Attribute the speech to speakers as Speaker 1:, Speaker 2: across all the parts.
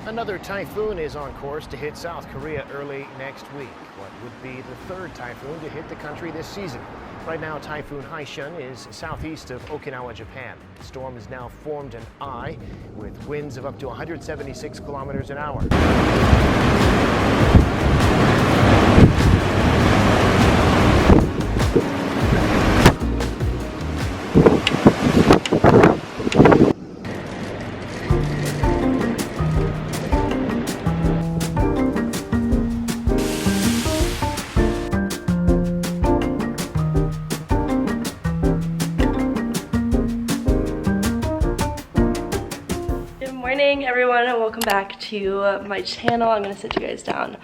Speaker 1: Another typhoon is on course to hit South Korea early next week. What would be the third typhoon to hit the country this season? Right now, Typhoon Haishun is southeast of Okinawa, Japan. The storm has now formed an eye with winds of up to 176 kilometers an hour.
Speaker 2: Everyone, and welcome back to my channel. I'm gonna sit you guys down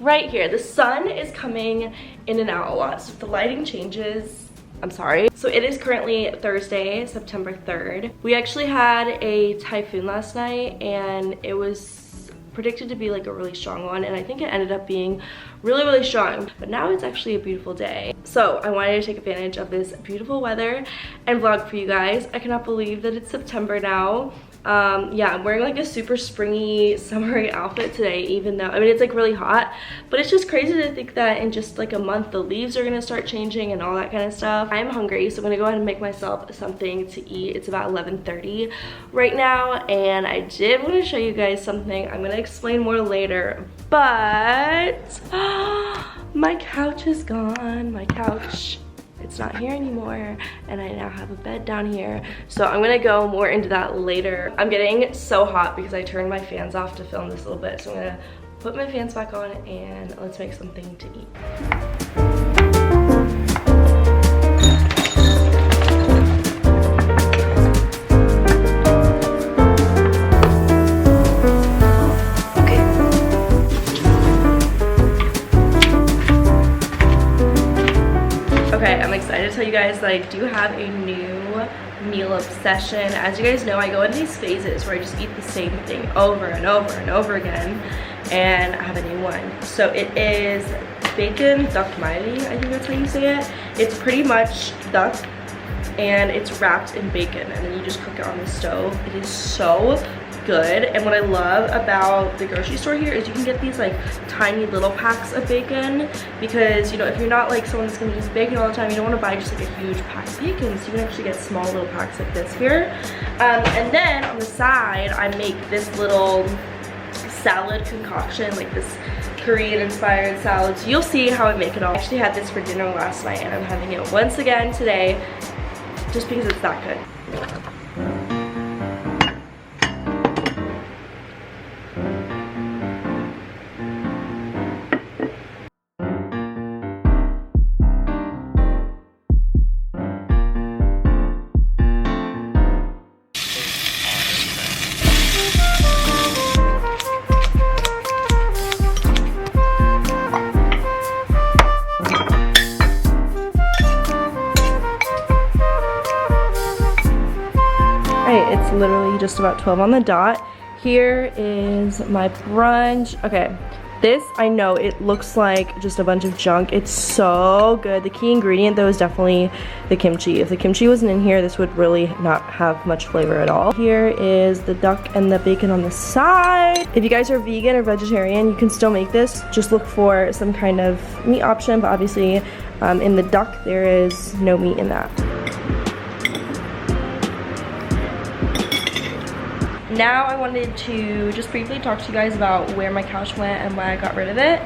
Speaker 2: right here. The sun is coming in and out a lot, so if the lighting changes, I'm sorry. So it is currently Thursday, September 3rd. We actually had a typhoon last night, and it was predicted to be like a really strong one, and I think it ended up being really strong. But now it's actually a beautiful day, so I wanted to take advantage of this beautiful weather and vlog for you guys. I cannot believe that it's September now. Yeah, I'm wearing like a super springy summery outfit today, even though, I mean, it's like really hot, but it's just crazy to think that in just like a month the leaves are gonna start changing and all that kind of stuff. I'm hungry, so I'm gonna go ahead and make myself something to eat. It's about 11:30 right now, and I did want to show you guys something. I'm gonna explain more later, but my couch is gone. My couch, it's not here anymore, and I now have a bed down here, so I'm gonna go more into that later. I'm getting so hot because I turned my fans off to film this a little bit, so I'm gonna put my fans back on and let's make something to eat. Okay, I'm excited to tell you guys that I do have a new meal obsession. As you guys know, I go in these phases where I just eat the same thing over and over again, and I have a new one. So it is bacon duck maili, I think that's how you say it. It's pretty much duck, and it's wrapped in bacon, and then you just cook it on the stove. It is so good, and what I love about the grocery store here is you can get these like tiny little packs of bacon, because, you know, if you're not like someone that's gonna use bacon all the time, you don't want to buy just like a huge pack of bacon, so you can actually get small little packs like this here. And then on the side, I make this little salad concoction, like this Korean inspired salad. So you'll see how I make it all. I actually had this for dinner last night, and I'm having it once again today just because it's that good. It's literally just about 12 on the dot. Here is my brunch. Okay, this, I know it looks like just a bunch of junk. It's so good. The key ingredient though is definitely the kimchi. If the kimchi wasn't in here, this would really not have much flavor at all. Here is the duck and the bacon on the side. If you guys are vegan or vegetarian, you can still make this. Just look for some kind of meat option, but obviously in the duck, there is no meat in that. Now I wanted to just briefly talk to you guys about where my couch went and why I got rid of it.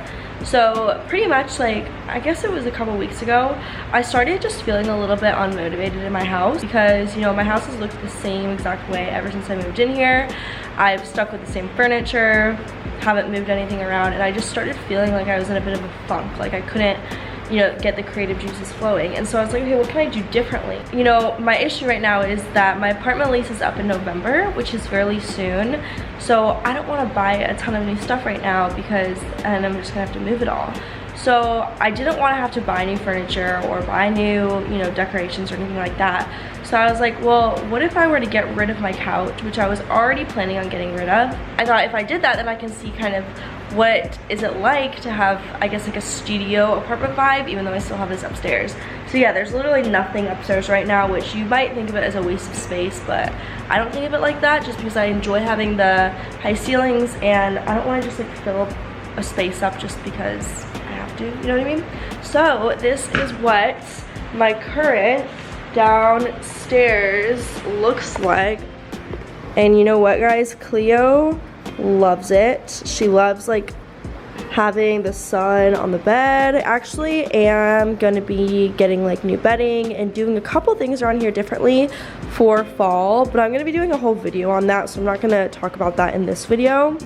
Speaker 2: So pretty much, like, I guess it was a couple weeks ago, I started just feeling a little bit unmotivated in my house because, you know, my house has looked the same exact way ever since I moved in here. I've stuck with the same furniture, haven't moved anything around, and I just started feeling like I was in a bit of a funk. Like I couldn't, you know, get the creative juices flowing. And so I was like, okay, what can I do differently? You know, my issue right now is that my apartment lease is up in November, which is fairly soon. So I don't want to buy a ton of new stuff right now and I'm just gonna have to move it all. So I didn't want to have to buy new furniture or buy new, you know, decorations or anything like that. So So I was like, well, what if I were to get rid of my couch, which I was already planning on getting rid of. I thought if I did that, then I can see kind of what is it like to have, I guess, like a studio apartment vibe, even though I still have this upstairs. So yeah, there's literally nothing upstairs right now, which you might think of it as a waste of space, but I don't think of it like that, just because I enjoy having the high ceilings and I don't want to just like fill a space up just because I have to, you know what I mean? So this is what my current downstairs looks like. And you know what, guys? Cleo loves it. She loves like having the sun on the bed. I actually am gonna be getting like new bedding and doing a couple things around here differently for fall, but I'm gonna be doing a whole video on that, so I'm not gonna talk about that in this video.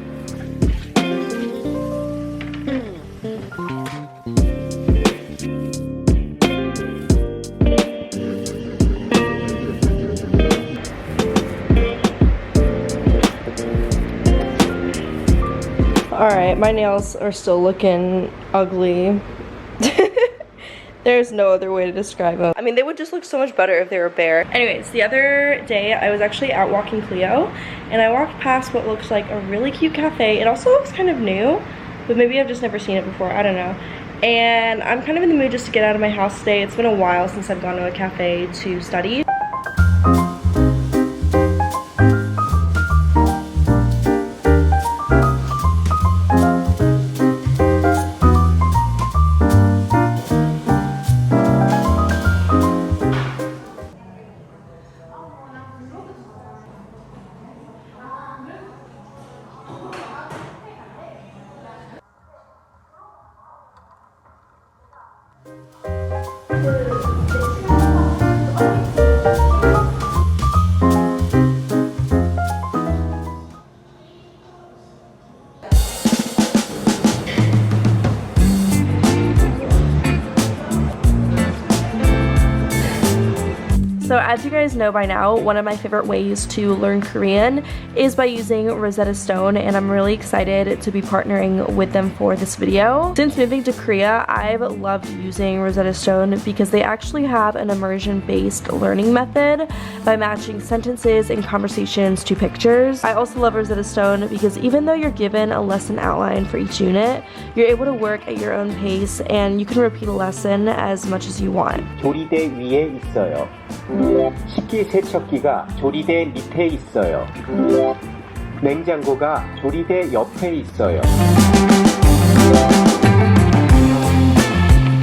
Speaker 2: Alright, my nails are still looking ugly. There's no other way to describe them. I mean, they would just look so much better if they were bare. Anyways, the other day I was actually out walking Cleo, and I walked past what looks like a really cute cafe. It also looks kind of new, but maybe I've just never seen it before, I don't know. And I'm kind of in the mood just to get out of my house today. It's been a while since I've gone to a cafe to study. So as you guys know by now, one of my favorite ways to learn Korean is by using Rosetta Stone, and I'm really excited to be partnering with them for this video. Since moving to Korea, I've loved using Rosetta Stone because they actually have an immersion-based learning method by matching sentences and conversations to pictures. I also love Rosetta Stone because even though you're given a lesson outline for each unit, you're able to work at your own pace and you can repeat a lesson as much as you want.
Speaker 3: 조리대 위에 있어요. 식기세척기가 조리대 밑에 있어요. 냉장고가 조리대 옆에 있어요.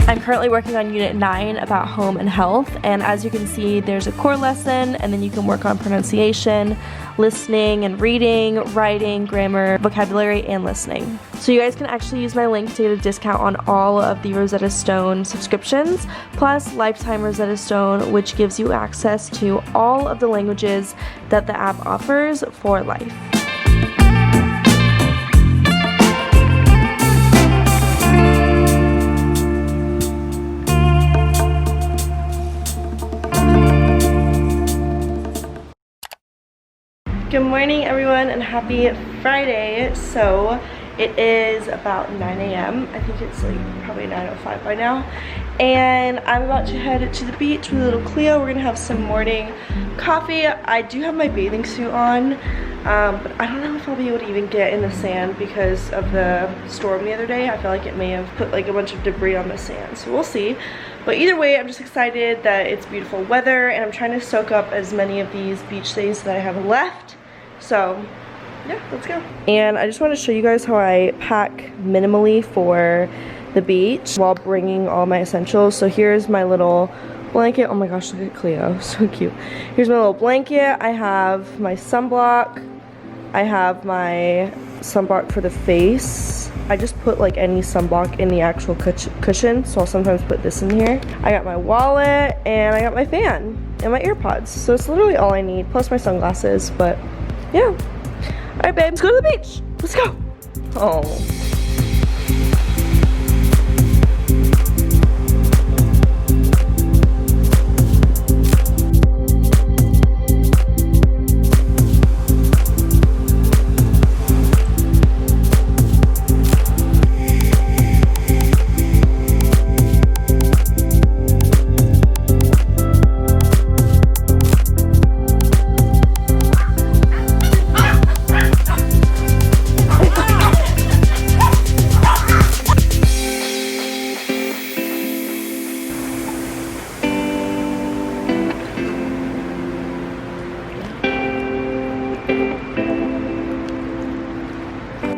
Speaker 2: I'm currently working on Unit 9 about home and health, and as you can see, there's a core lesson, and then you can work on pronunciation, listening and reading, writing, grammar, vocabulary, and listening. So you guys can actually use my link to get a discount on all of the Rosetta Stone subscriptions, plus lifetime Rosetta Stone, which gives you access to all of the languages that the app offers for life. Good morning, everyone, and happy Friday. So it is about 9 a.m. I think it's like probably 9:05 by now, and I'm about to head to the beach with little Cleo. We're gonna have some morning coffee. I do have my bathing suit on, but I don't know if I'll be able to even get in the sand because of the storm the other day. I feel like it may have put like a bunch of debris on the sand, so we'll see. But either way, I'm just excited that it's beautiful weather, and I'm trying to soak up as many of these beach days that I have left. So yeah, let's go. And I just want to show you guys how I pack minimally for the beach while bringing all my essentials. So here's my little blanket. Oh my gosh, look at Cleo, so cute. Here's my little blanket. I have my sunblock. I have my sunblock for the face. I just put like any sunblock in the actual cushion, so I'll sometimes put this in here. I got my wallet, and I got my fan and my AirPods. So it's literally all I need, plus my sunglasses, but yeah. All right, babe, let's go to the beach. Let's go. Oh.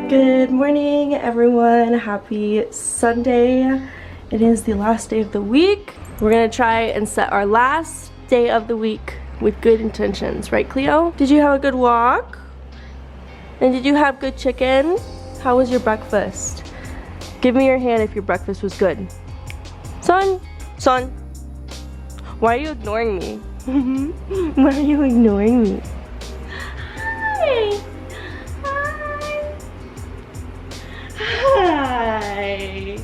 Speaker 2: Good morning, everyone. Happy Sunday. It is the last day of the week. We're gonna try and set our last day of the week with good intentions, right, Cleo? Did you have a good walk? And did you have good chicken? How was your breakfast? Give me your hand if your breakfast was good. Son, why are you ignoring me? Why are you ignoring me? Hi. Hi.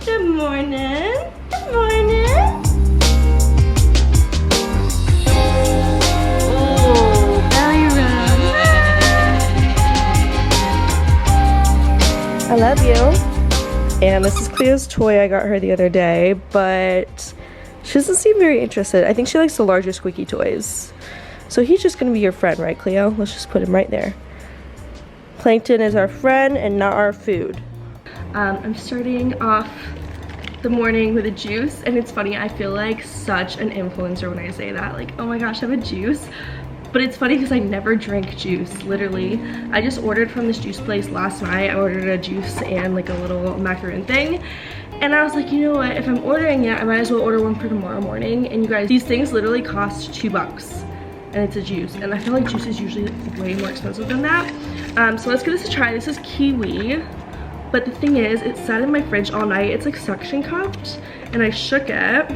Speaker 2: Good morning. Good morning. Oh, belly rub. I love you. And this is Cleo's toy I got her the other day, but she doesn't seem very interested. I think she likes the larger squeaky toys. So he's just gonna be your friend, right, Cleo? Let's just put him right there. Plankton is our friend and not our food. I'm starting off the morning with a juice, and it's funny, I feel like such an influencer when I say that, like, oh my gosh, I have a juice. But it's funny because I never drink juice, literally. I just ordered from this juice place last night. I ordered a juice and like a little macaroon thing. And I was like, you know what, if I'm ordering it, I might as well order one for tomorrow morning. And you guys, these things literally cost $2. And it's a juice, and I feel like juice is usually way more expensive than that. So let's give this a try. This is kiwi, but the thing is, it sat in my fridge all night. It's like suction cupped, and I shook it.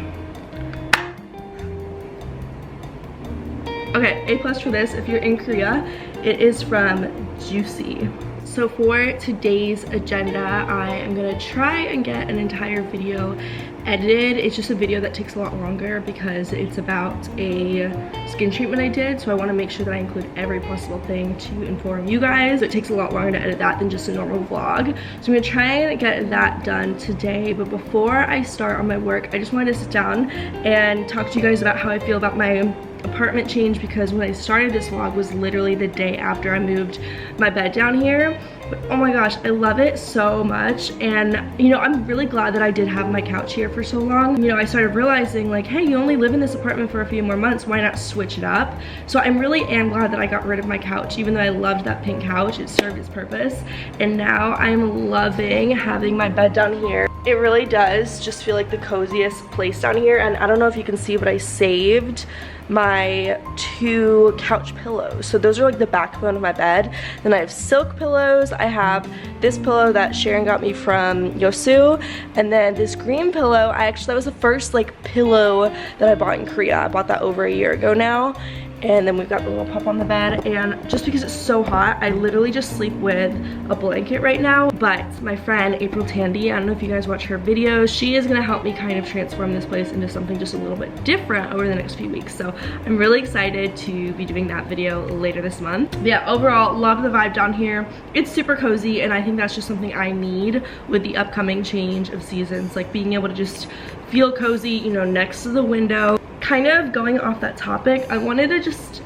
Speaker 2: Okay, A+ for this. If you're in Korea, it is from Juicy. So for today's agenda, I am gonna try and get an entire video edited. It's just a video that takes a lot longer because it's about a skin treatment I did, so I want to make sure that I include every possible thing to inform you guys. It takes a lot longer to edit that than just a normal vlog, so I'm gonna try and get that done today. But before I start on my work, I just wanted to sit down and talk to you guys about how I feel about my apartment change, because when I started this vlog was literally the day after I moved my bed down here. But oh my gosh, I love it so much. And you know, I'm really glad that I did have my couch here for so long. You know, I started realizing like, hey, you only live in this apartment for a few more months, why not switch it up? So I really am glad that I got rid of my couch. Even though I loved that pink couch, it served its purpose. And now I'm loving having my bed down here. It really does just feel like the coziest place down here. And I don't know if you can see, but I saved my 2 couch pillows. So those are like the backbone of my bed. Then I have silk pillows. I have this pillow that Sharon got me from Yosu, and then this green pillow, that was the first like pillow that I bought in Korea. I bought that over a year ago now. And then we've got the little pup on the bed, and just because it's so hot, I literally just sleep with a blanket right now. But my friend April Tandy, I don't know if you guys watch her videos, she is gonna help me kind of transform this place into something just a little bit different over the next few weeks. So I'm really excited to be doing that video later this month. But yeah, overall, love the vibe down here. It's super cozy, and I think that's just something I need with the upcoming change of seasons, like being able to just feel cozy, you know, next to the window. Kind of going off that topic, I wanted to just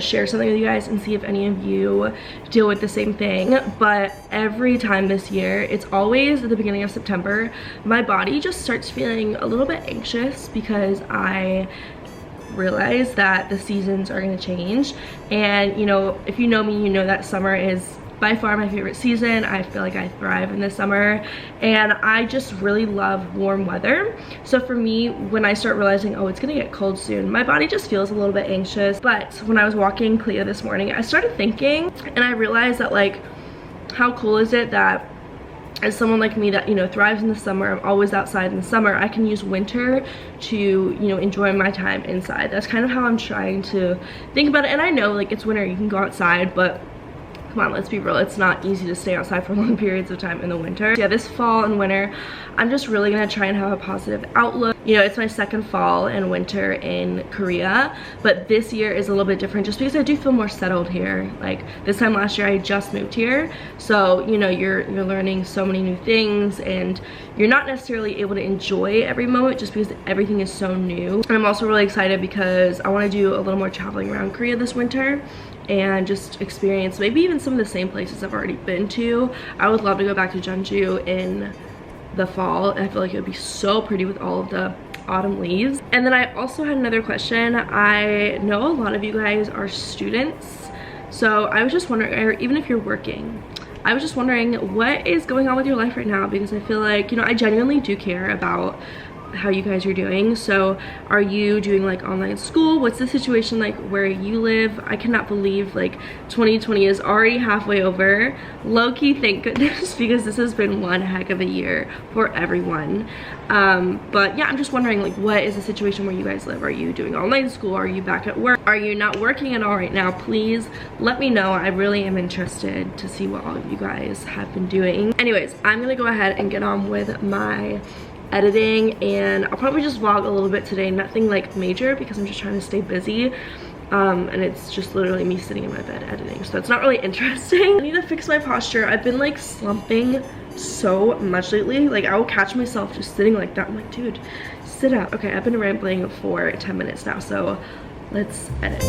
Speaker 2: share something with you guys and see if any of you deal with the same thing. But every time this year, it's always at the beginning of September, my body just starts feeling a little bit anxious because I realize that the seasons are going to change. And you know, if you know me, you know that summer is by far my favorite season. I feel like I thrive in the summer, and I just really love warm weather. So for me, when I start realizing, oh, it's gonna get cold soon, my body just feels a little bit anxious. But when I was walking Cleo this morning, I started thinking, and I realized that like, how cool is it that as someone like me that, you know, thrives in the summer, I'm always outside in the summer, I can use winter to, you know, enjoy my time inside. That's kind of how I'm trying to think about it. And I know like it's winter, you can go outside, but come on, let's be real, it's not easy to stay outside for long periods of time in the winter. So yeah, this fall and winter, I'm just really gonna try and have a positive outlook. You know, it's my second fall and winter in Korea, but this year is a little bit different just because I do feel more settled here. Like this time last year, I just moved here. So, you know, you're learning so many new things, and you're not necessarily able to enjoy every moment just because everything is so new. And I'm also really excited because I wanna do a little more traveling around Korea this winter and just experience maybe even some of the same places I've already been to. I would love to go back to Jeonju in the fall. I feel like it would be so pretty with all of the autumn leaves. And then I also had another question. I know a lot of you guys are students, so I was just wondering, or even if you're working, I was just wondering what is going on with your life right now, because I feel like, you know, I genuinely do care about how you guys are doing. So are you doing like online school? What's the situation like where you live? I cannot believe like 2020 is already halfway over. Low-key, thank goodness, because this has been one heck of a year for everyone. But yeah, I'm just wondering, like, what is the situation where you guys live? Are you doing online school? Are you back at work? Are you not working at all right now? Please let me know. I really am interested to see what all of you guys have been doing. Anyways, I'm gonna go ahead and get on with my editing, and I'll probably just vlog a little bit today. Nothing like major, because I'm just trying to stay busy, and it's just literally me sitting in my bed editing, so it's not really interesting. I need to fix my posture. I've been like slumping so much lately. Like, I will catch myself just sitting like that. I'm like, dude, sit up. Okay, I've been rambling for 10 minutes now, so let's edit.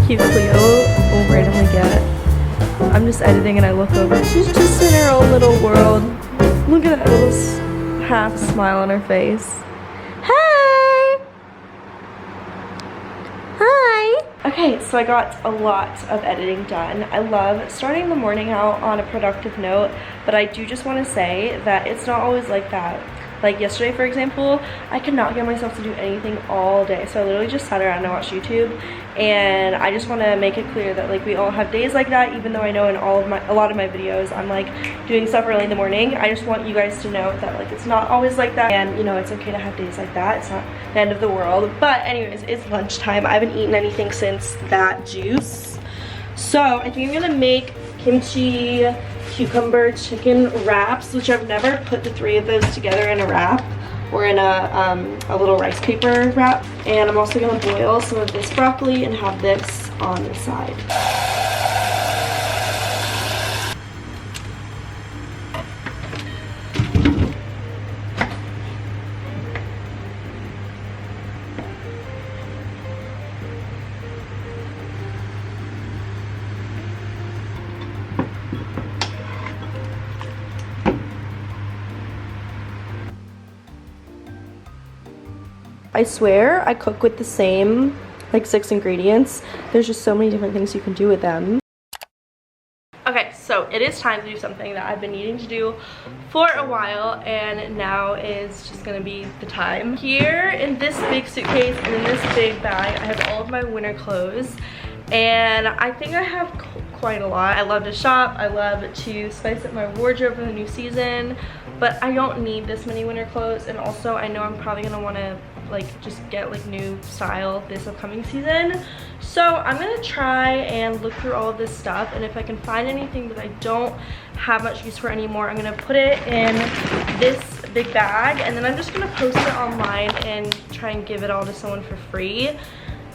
Speaker 2: Cute Cleo will randomly get. I'm just editing and I look over. She's just in her own little world. Look at that little half smile on her face. Hey! Hi! Okay, so I got a lot of editing done. I love starting the morning out on a productive note, but I do just want to say that it's not always like that. Like yesterday, for example, I could not get myself to do anything all day. So I literally just sat around and watched YouTube. And I just want to make it clear that like we all have days like that, even though I know in a lot of my videos I'm like doing stuff early in the morning. I just want you guys to know that like it's not always like that, and you know, it's okay to have days like that. It's not the end of the world. But anyways, it's lunchtime. I haven't eaten anything since that juice. So I think I'm gonna make kimchi cucumber chicken wraps, which I've never put the three of those together in a wrap or in a little rice paper wrap. And I'm also gonna boil some of this broccoli and have this on the side. I swear I cook with the same like 6 ingredients. There's just so many different things you can do with them. Okay, so it is time to do something that I've been needing to do for a while, and now is just gonna be the time. Here in this big suitcase and in this big bag, I have all of my winter clothes, and I think I have quite a lot. I love to shop, I love to spice up my wardrobe for the new season, but I don't need this many winter clothes, and also I know I'm probably gonna wanna like just get like new style this upcoming season. So I'm gonna try and look through all of this stuff, and if I can find anything that I don't have much use for anymore, I'm gonna put it in this big bag, and then I'm just gonna post it online and try and give it all to someone for free,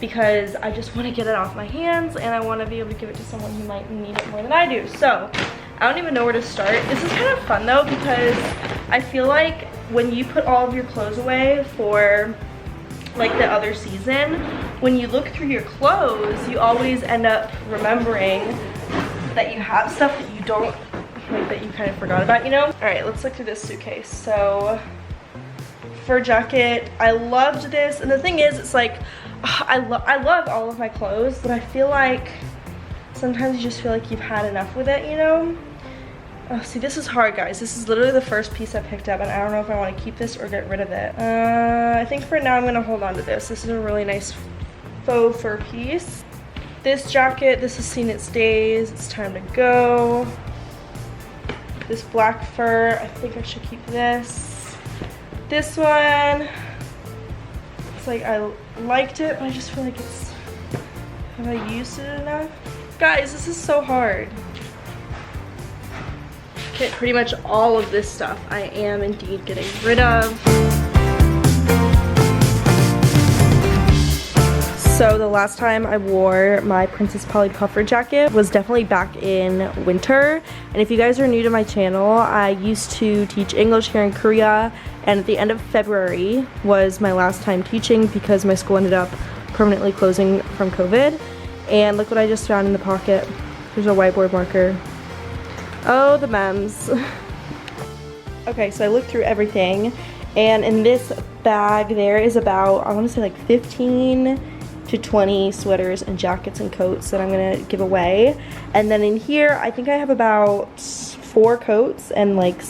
Speaker 2: because I just want to get it off my hands and I want to be able to give it to someone who might need it more than I do. So I don't even know where to start. This is kind of fun though, because I feel like when you put all of your clothes away for like the other season, when you look through your clothes, you always end up remembering that you have stuff that you don't, like, that you kind of forgot about, you know? All right, let's look through this suitcase. So fur jacket, I loved this, and the thing is, it's like I love all of my clothes, but I feel like sometimes you just feel like you've had enough with it, you know? Oh, see, this is hard, guys. This is literally the first piece I picked up, and I don't know if I want to keep this or get rid of it. I think for now I'm gonna hold on to this. This is a really nice faux fur piece. This jacket, this has seen its days. It's time to go. This black fur, I think I should keep this. This one, it's like I liked it, but I just feel like it's, have I used it enough? Guys, this is so hard. Okay, pretty much all of this stuff I am indeed getting rid of. So the last time I wore my Princess Polly puffer jacket was definitely back in winter. And if you guys are new to my channel, I used to teach English here in Korea, and at the end of February was my last time teaching because my school ended up permanently closing from COVID. And look what I just found in the pocket. There's a whiteboard marker. Oh, the memes. Okay, so I looked through everything, and in this bag there is about, I want to say like 15 to 20 sweaters and jackets and coats that I'm gonna give away. And then in here, I think I have about 4 coats and like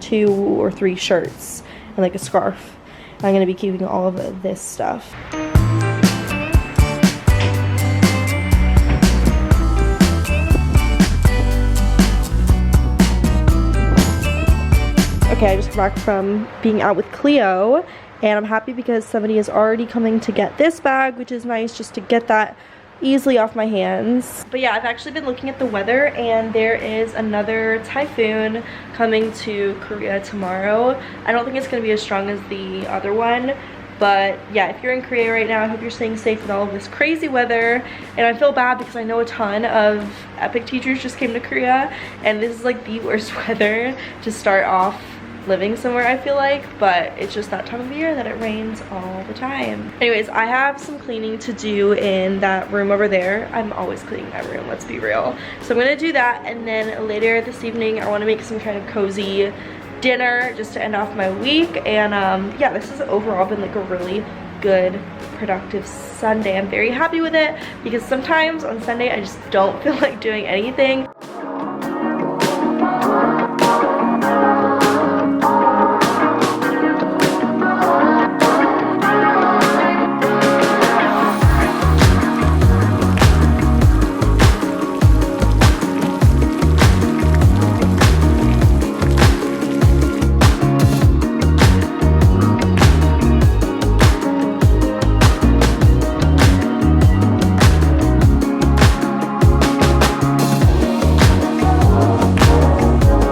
Speaker 2: 2 or 3 shirts and like a scarf. I'm gonna be keeping all of this stuff. Okay, I just got back from being out with Cleo, and I'm happy because somebody is already coming to get this bag, which is nice just to get that easily off my hands. But yeah, I've actually been looking at the weather, and there is another typhoon coming to Korea tomorrow. I don't think it's going to be as strong as the other one, but yeah, if you're in Korea right now, I hope you're staying safe with all of this crazy weather. And I feel bad because I know a ton of EPIC teachers just came to Korea, and this is like the worst weather to start off living somewhere, I feel like, but it's just that time of year that it rains all the time. Anyways, I have some cleaning to do in that room over there. I'm always cleaning that room, let's be real. So I'm gonna do that, and then later this evening I want to make some kind of cozy dinner just to end off my week. And yeah, this has overall been like a really good, productive Sunday. I'm very happy with it because sometimes on Sunday I just don't feel like doing anything,